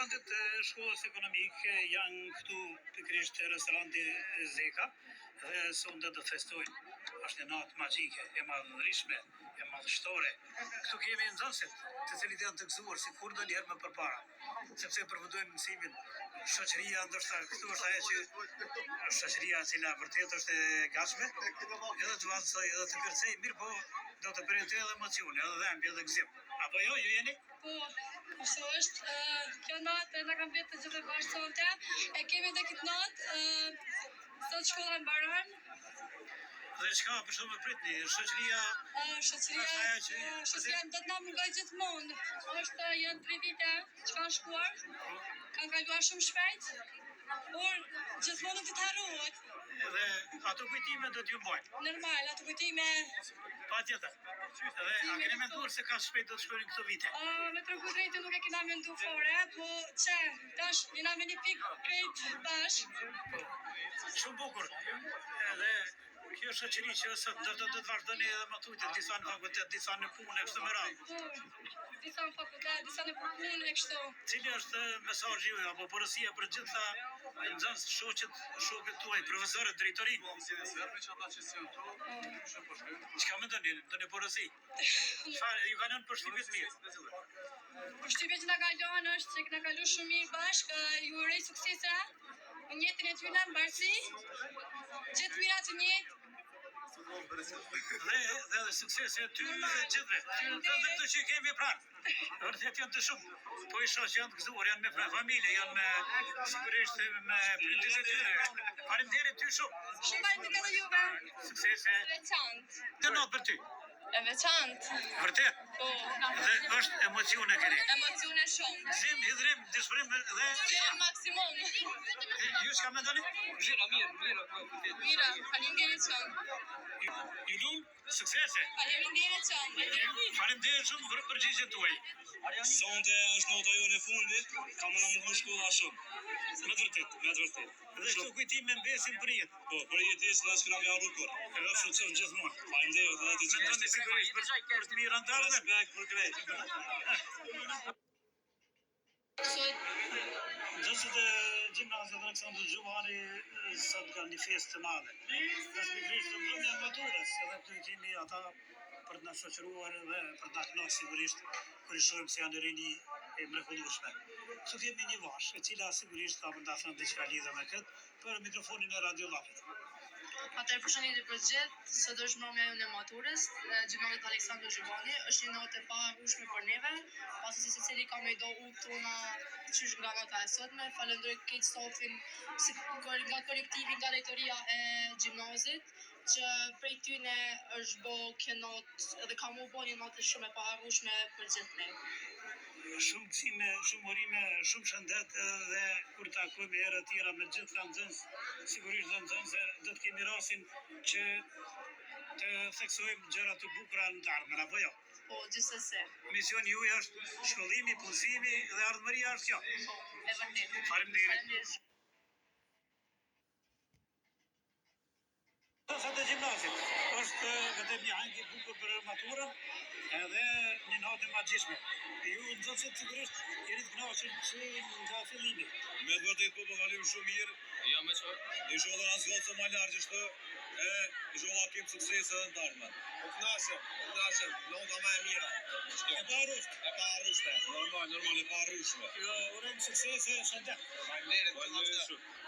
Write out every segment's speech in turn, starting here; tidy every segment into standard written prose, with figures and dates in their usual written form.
Doktorandet e shkollës ekonomike janë këtu pikërisht te restoranti Zeka dhe sonde do festojnë. Është një natë magjike, e madhërishme, e madhështore. Këtu kemi nxënësit, të cilët janë të gëzuar si kur ndonjëherë më përpara, sepse përfundojnë mësimin. Shoqëria ndoshta këtu është ajo që shoqëria e cila vërtet është e gatshme, edhe të vazhdoj edhe të kërcej, mirë po do të përjetojë edhe emocione, edhe dhëmbje edhe gëzim. Apo jo, ju jeni? Po, kështu është. Kjo natë na kam bërë të gjithë bashkë sonte. E kemi edhe këtë natë, sot shkolla mbaron. Dhe çka për shkak të pritni, shoqëria do të na mungoj gjithmonë. Janë 3 vite që kanë shkuar, kanë kaluar shumë shpejt, por gjithmonë të harrohet. Dhe ato kujtime do t'ju mbajnë. Normal, ato kujtime. Patjetër. Dhe a keni menduar se ka shpejt do të shkojnë këto vite? Me tregu drejtë nuk e kena mendu fore, po tash jena me një pikë krejt bashkë. Shumë bukur. Edhe kjo shoqëri që sot do të vazhdoni edhe më tutje, disa në fakultet, disa në punë, kështu me radhë. Po, disa në fakultet, disa në punë, kështu. Cili është mesazhi juaj apo porosia për gjitha nxënës shokët tuaj, profesorët, drejtorinë? Çka mendoni? Doni porosi? Çfarë ju kanë përshtypjet mirë? Përshtypjet që na kalon është që na kalu shumë mirë bashkë, ju uroj suksese në jetën e tyre, mbarsi, gjithë mirat të jetë. Dhe suksese ty dhe gjithve. Dhe këto që kemi pranë. Vërtet janë të shumë. Po i shoh që janë të gëzuar, janë me familje, janë me sigurisht me prindërit e tyre. Faleminderit ty shumë. Shumë faleminderit edhe juve. Suksese. Veçantë. Të natë për ty. E veçantë. Vërtet? Po. Dhe është emocione keni. Emocione shumë. Gëzim, hidhrim, dëshpërim dhe maksimum. Ju çka mendoni? Mira, faleminderit shumë. Ju lum, suksese. Faleminderit shumë. Faleminderit shumë për përgjigjen tuaj. Sonte është nota jonë e fundit, kam në mundu shkolla shumë. Me të vërtet. Dhe këto kujtime mbesin për jetë. Po, për jetës dhe s'këna me arru kur. Edhe funksion gjithmonë. Faleminderit edhe të gjithë. Mendoni sigurisht për të mirë antarëve? Respekt për krejt. Nxënësit e gjimnazit Aleksandër Xhumari sot kanë një festë të madhe. Është pikërisht mbrëmja e maturës, edhe këtu kemi ata për të na shoqëruar dhe për të na kënaqur sigurisht kur i shohim se janë rini e mrekullueshme. Këtu kemi një vash, e cila sigurisht ka për ta thënë diçka lidhe me këtë, për mikrofonin e Radio Llapit. Atëherë përshëndetje për gjithë, sot është mbrëmja jonë e maturës, gjimnazit Aleksandër Xhumari, është një natë e paharrueshme për neve, pasi se secili ka me do tona qysh nga nata e sotme. Falenderoj këtë stafin nga kolektivi, nga drejtoria e gjimnazit, që prej tyne është bo kjo natë edhe ka mu bo një natë shumë e paharrueshme për gjithë ne. Shumë gëzime, shumë urime, shumë shëndet dhe kur takojmë herë tjera me gjithë nxënës, sigurisht dhe nxënëse do të kemi rastin që të theksojmë gjëra të bukura në të ardhmen, apo jo? Po, gjithsesi. Misioni juaj është shkollimi, punësimi dhe ardhmëria është kjo. E vërtetë. Faleminderit. Sa të gjimnazit, është vërtet një hangë i bukur për maturën, edhe një natë e magjishme. Ju nxënësit sigurisht jeni të kënaqur nga fillimi. Me të vërtet po falim shumë mirë. Ja me çfarë? Inshallah as gotë më larg është e inshallah kem suksese edhe të ardhmen. Po kënaqem, nota më e mira. E paharrueshme. Normal, e paharrueshme. Ju urojmë suksese, shëndet. Faleminderit shumë.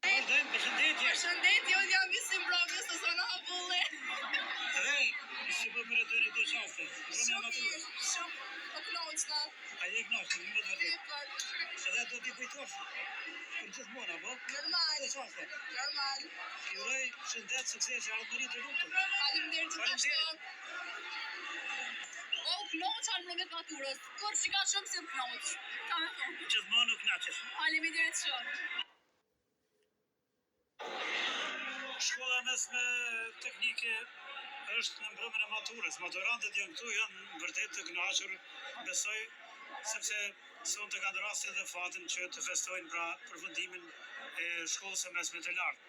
Përshëndetje. Përshëndetje, unë jam visi mbrëmjes së zona Havulle. Dhe si po përjetoni këto qaste? Mbrëmja e maturës. Shumë o kënaqshme. A je kënaqur, më vërtet? Edhe do t'i kujtosh për gjithmonë, apo? Normal. Këto qaste. Normal. Ju uroj shëndet, sukses, ardhmëri të lumtur. Faleminderit gjithashtu. O kënaqur mbrëmjet maturës. Kur shika shumë si kënaq. Ka me thonë. Gjithmonë u kënaqesh. Faleminderit shumë. Shkolla mesme teknike është në mbrëmjen e maturës. Maturantët janë këtu, janë vërtet të kënaqur, besoj, sepse sonte kanë rastin dhe fatin që të festojnë pra përfundimin e shkollës së mesme të lartë.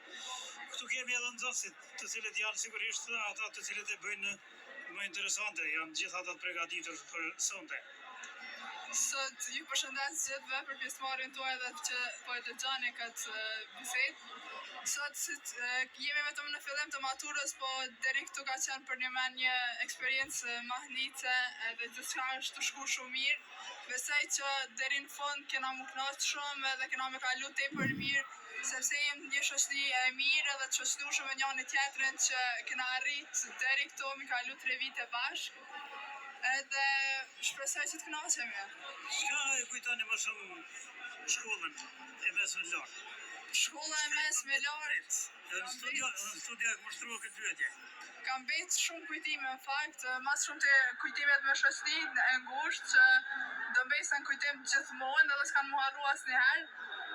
Këtu kemi edhe nxënësit, të cilët janë sigurisht ata të cilët e bëjnë më interesante, janë gjithë ata të përgatitur për sonte. Sot ju përshëndes gjithëve për pjesëmarrjen tuaj dhe që po e dëgjoni këtë bisedë. Sot jemi vetëm në fillim të maturës, po deri këtu ka qenë për një eksperiencë mahnitse edhe gjithçka është të shku shumë mirë. Besoj që deri në fund kena mu kënaqur shumë edhe kena me kalu tepër mirë, sepse jemi një shoqëri e mirë edhe të shoqërueshëm me njëri tjetrin që kena arrit deri këtu mi kalu 3 vite bashkë. Edhe shpresoj që të kënaqemi. Çka e kujtoni më shumë shkollën e mesme lartë? Shkolla e mesme lartë. Në studia e mështrua këtë pyetje. Kam betë shumë kujtime në fakt, mas shumë të kujtimet me shoqërinë e ngushtë që do mbesen kujtim gjithmonë edhe s'kan mu harru asnjëherë.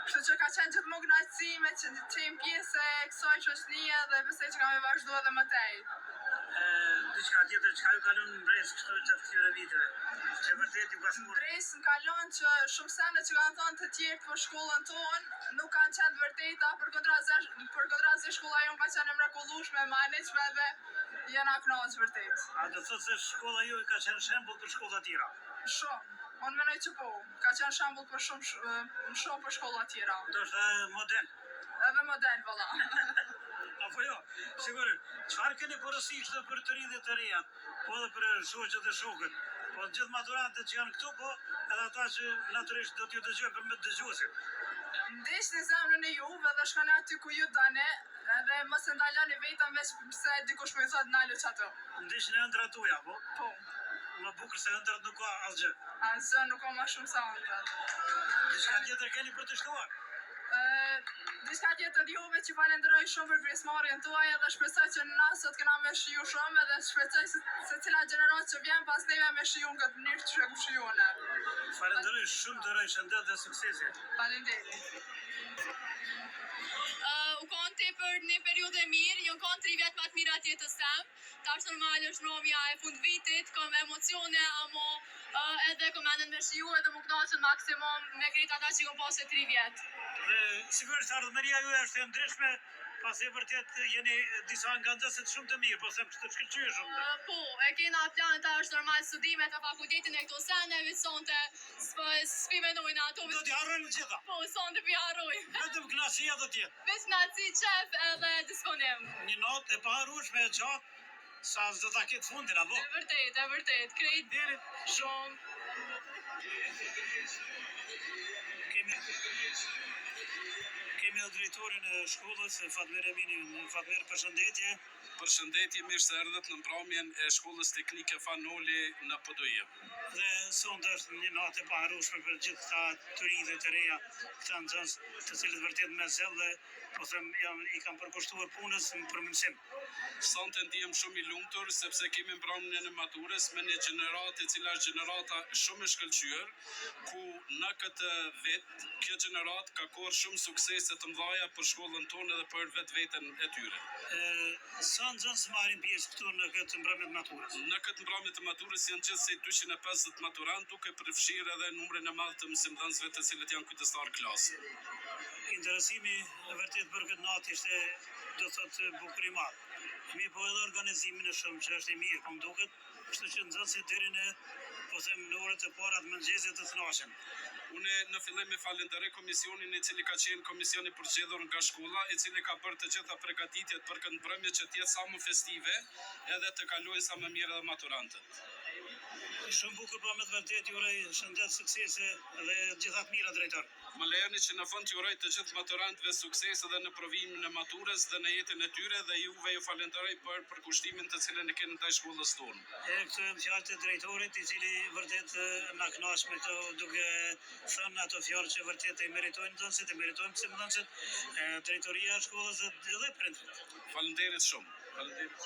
Kështu që ka qenë gjithmonë kënaqësi me që jem pjesë e kësaj shoqërie dhe besoj që kam e vazhdu edhe më tej. Diçka tjetër çka ju kalon në brez kështu gjatë këtyre viteve? Që vërtet ju ka shkuar. Brez më kalon që shumë sene që kanë thënë të tjerë për shkollën tonë nuk kanë qenë vërteta, përkundrazi shkolla jonë ka qenë e mrekullueshme, mahnitshme dhe jena kënaqur vërtet. A do thotë se shkolla juaj ka qenë shembull për shkolla tjera? Shumë. Unë mendoj që po, ka qenë shembull për shumë për shkolla tjera. Ndoshta model. Edhe model valla. Apo jo, sigurisht. Çfarë keni porositur për të rinjtë të reja, po edhe për shoqët e shokët, po gjithë maturantët që janë këtu, po edhe ata që natyrisht do t'ju dëgjojnë për me dëgjuesit. Ndiqni zemrën e juve dhe shkoni aty ku ju doni, edhe mos e ndaloni vetëm veç pse dikush më i thotë nalu çato. Ndiqni ëndrat tuaja, po? Po. Më bukur se ëndrat nuk ka asgjë. Asgjë nuk ka më shumë sa ëndrat. Diçka tjetër keni për të shtuar? Diçka tjetër juve që falenderoj shumë për pjesëmarrjen tuaj dhe shpresoj që na sot kena me shiju shumë edhe shpresoj se cila gjenerat që vjen pas neve me shiju në këtë mënyrë që ku shijone. Falenderoj shumë, dëroj shëndet dhe suksese. Faleminderit. U kanë tepër një periudhë e mirë, ju kanë 3 vjet më të mira të jetës tem. Tash normal është mbrëmja e fund vitit, kam emocione, amo edhe kom mendën me shiju edhe më kënaqen maksimum me krejt ata që kom pasur 3 vjet. Dhe sigurisht ardhmëria juaj është e ndryshme, pasi vërtet jeni disa angazhese shumë të mirë, po them kështu shkëlqyeshëm. Po, e kena plan tash normal studimet e fakultetin e këto seneve, sonte s'pi mendojnë ato. Do t'i harrojnë gjitha. Po, sonte pi harroj. Vetëm kënaqësia do t'jetë. Veç naci qef edhe disponim. Një natë e paharrueshme e gjatë, sa s'do ta ketë fundin, apo? E vërtet, krejt Deri shumë. Kemi edhe drejtorin e shkollës, Fatmir Eminin. Fatmir, përshëndetje. Përshëndetje, mirë se erdhët në mbrëmjen e shkollës teknike Fanoli në PDI. Dhe sonte është një natë e paharrueshme për gjithë këta të rinj dhe të reja, këta nxënës të cilët vërtet me zell, po them i kam përkushtuar punës për mësim. Sonte ndihem shumë i lumtur sepse kemi mbrëmjen e maturës me një gjeneratë e cila është gjenerata shumë e shkëlqyer, ku në këtë vit kjo gjenerat ka korr shumë suksese të mëdha për shkollën tonë dhe për vetveten e tyre. Sa nxënës marrin pjesë këtu në këtë mbrëmje të maturës? Në këtë mbrëmje të maturës janë gjithsej 250 maturant, duke përfshirë edhe numrin e madh të mësimdhënësve të cilët janë kujtestar klasë. Interesimi e vërtet për këtë natë ishte, do thotë, bukur i madh. Mi po edhe organizimin e shumë që është i mirë, po më duket, kështu që nxënësit deri në, po them, në orët e para të mëngjesit të kënaqen. Unë në fillim e falenderoj komisionin i cili ka qenë komisioni i përgjithshëm nga shkolla, i cili ka bërë të gjitha përgatitjet për këtë mbrëmje që të jetë sa më festive edhe të kalojnë sa më mirë edhe maturantët. Shumë bukur, po me të vërtet ju uroj shëndet, suksese dhe gjitha të mira, drejtor. Më lejoni që në fund t'ju uroj të gjithë maturantëve sukses edhe në provimin e maturës dhe në jetën e tyre dhe juve ju falenderoj për përkushtimin të cilën e keni ndaj shkollës tonë. Këto janë fjalët e drejtorit, i cili vërtet na kënaq me këto, duke thënë ato fjalë që vërtet e meritojnë nxënësit, e meritojnë mësimdhënësit, drejtoria e shkollës dhe prindërit. Faleminderit shumë. Faleminderit.